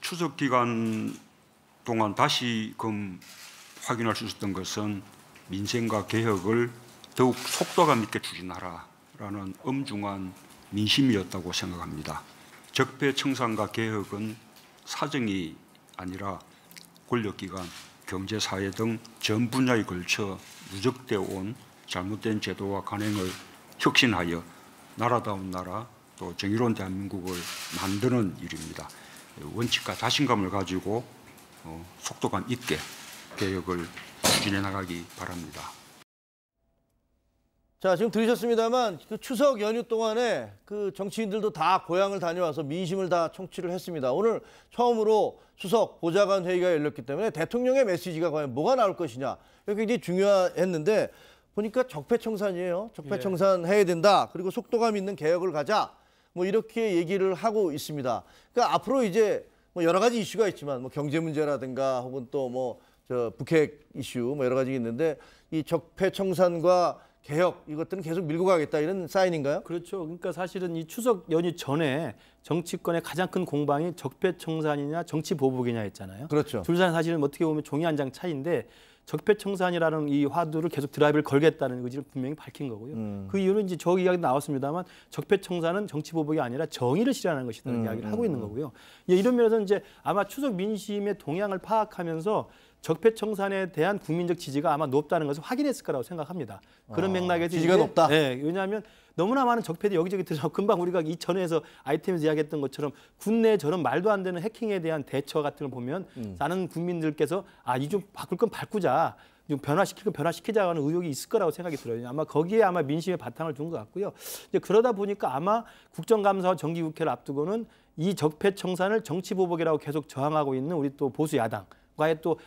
추석 기간 동안 다시금 확인할 수 있었던 것은 민생과 개혁을 더욱 속도감 있게 추진하라라는 엄중한 민심이었다고 생각합니다. 적폐청산과 개혁은 사정이 아니라 권력기관, 경제사회 등 전 분야에 걸쳐 누적되어 온 잘못된 제도와 관행을 혁신하여 나라다운 나라 또 정의로운 대한민국을 만드는 일입니다. 원칙과 자신감을 가지고 속도감 있게 개혁을 추진해 나가기 바랍니다. 자, 지금 들으셨습니다만 그 추석 연휴 동안에 그 정치인들도 다 고향을 다녀와서 민심을 다 청취를 했습니다. 오늘 처음으로 추석 보좌관 회의가 열렸기 때문에 대통령의 메시지가 과연 뭐가 나올 것이냐 이게 굉장히 중요했는데 보니까 적폐청산이에요. 적폐청산 해야 된다. 그리고 속도감 있는 개혁을 가자. 뭐 이렇게 얘기를 하고 있습니다. 그러니까 앞으로 이제 뭐 여러 가지 이슈가 있지만 뭐 경제 문제라든가 혹은 또 뭐 저 북핵 이슈 뭐 여러 가지 있는데 이 적폐청산과 개혁 이것들은 계속 밀고 가겠다 이런 사인인가요? 그렇죠. 그러니까 사실은 이 추석 연휴 전에 정치권의 가장 큰 공방이 적폐청산이냐 정치보복이냐였잖아요. 그렇죠. 둘 다 사실은 어떻게 보면 종이 한 장 차이인데 적폐청산이라는 이 화두를 계속 드라이브를 걸겠다는 의지를 분명히 밝힌 거고요. 그 이유는 이제 저 이야기 나왔습니다만 적폐청산은 정치보복이 아니라 정의를 실현하는 것이라는 이야기를 하고 있는 거고요. 이런 면에서 이제 아마 추석 민심의 동향을 파악하면서 적폐청산에 대한 국민적 지지가 아마 높다는 것을 확인했을 거라고 생각합니다. 그런 맥락에서 지지가 높다. 네, 왜냐하면 너무나 많은 적폐들이 여기저기 들어서 금방 우리가 이 전에서 아이템에서 이야기했던 것처럼 국내에 저런 말도 안 되는 해킹에 대한 대처 같은 걸 보면 많은 국민들께서 이 좀 바꿀 건 바꾸자. 좀 변화시킬 건 변화시키자 하는 의욕이 있을 거라고 생각이 들어요. 아마 거기에 아마 민심의 바탕을 둔 것 같고요. 이제 그러다 보니까 아마 국정감사와 정기국회를 앞두고는 이 적폐청산을 정치보복이라고 계속 저항하고 있는 우리 또 보수 야당 과의 또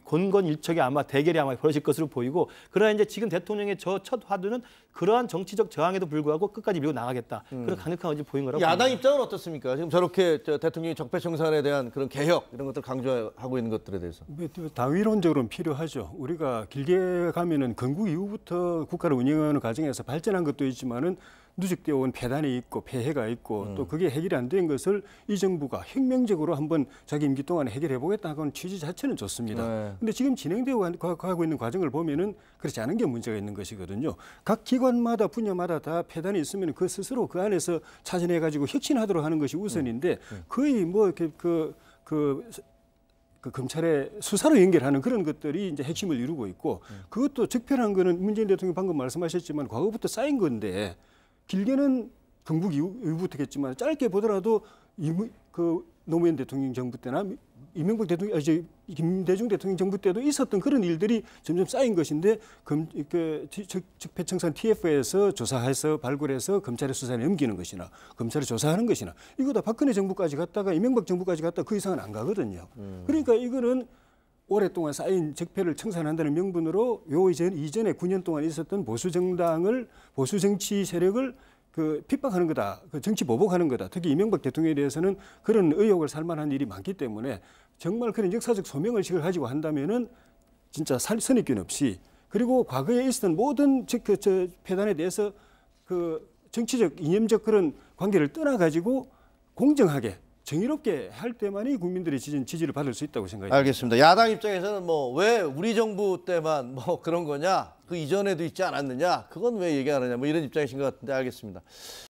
권건일척이 아마 대결이 아마 벌어질 것으로 보이고 그러나 이제 지금 대통령의 저 첫 화두는 그러한 정치적 저항에도 불구하고 끝까지 밀고 나가겠다. 그런 강력한 의지 보인 거라고 야당 봅니다. 입장은 어떻습니까? 지금 저렇게 대통령이 적폐청산에 대한 그런 개혁 이런 것들 강조하고 있는 것들에 대해서. 다위론적으로는 필요하죠. 우리가 길게 가면은 건국 이후부터 국가를 운영하는 과정에서 발전한 것도 있지만은 누적되어 온 폐단이 있고 폐해가 있고 또 그게 해결이 안 된 것을 이 정부가 혁명적으로 한번 자기 임기 동안에 해결해 보겠다 하는 취지 자체는 좋습니다. 그런데 지금 진행되어 가고 있는 과정을 보면은 그렇지 않은 게 문제가 있는 것이거든요. 각 기관마다 분야마다 다 폐단이 있으면 그 스스로 그 안에서 찾아내 가지고 혁신하도록 하는 것이 우선인데 거의 뭐 이렇게 그 검찰의 수사로 연결하는 그런 것들이 이제 핵심을 이루고 있고 그것도 적폐라는 거는 문재인 대통령 방금 말씀하셨지만 과거부터 쌓인 건데 길게는 건국 이후부터겠지만 짧게 보더라도 그 노무현 대통령 정부 때나 이명박 대통령, 김대중 대통령 정부 때도 있었던 그런 일들이 점점 쌓인 것인데 적폐청산 TF에서 조사해서 발굴해서 검찰의 수사에 넘기는 것이나 검찰에 조사하는 것이나 이거 다 박근혜 정부까지 갔다가 이명박 정부까지 갔다 그 이상은 안 가거든요. 그러니까 이거는 오랫동안 쌓인 적폐를 청산한다는 명분으로 이전에 9년 동안 있었던 보수 정치 세력을 핍박하는 거다. 정치 보복하는 거다. 특히 이명박 대통령에 대해서는 그런 의혹을 살 만한 일이 많기 때문에 정말 그런 역사적 소명의식을 가지고 한다면은 진짜 선입견 없이 그리고 과거에 있었던 모든 폐단에 대해서 그 정치적 이념적 그런 관계를 떠나가지고 공정하게 정의롭게 할 때만이 국민들의 지지를 받을 수 있다고 생각합니다. 알겠습니다. 야당 입장에서는 뭐 왜 우리 정부 때만 뭐 그런 거냐? 그 이전에도 있지 않았느냐? 그건 왜 얘기 안 하냐? 뭐 이런 입장이신 것 같은데 알겠습니다.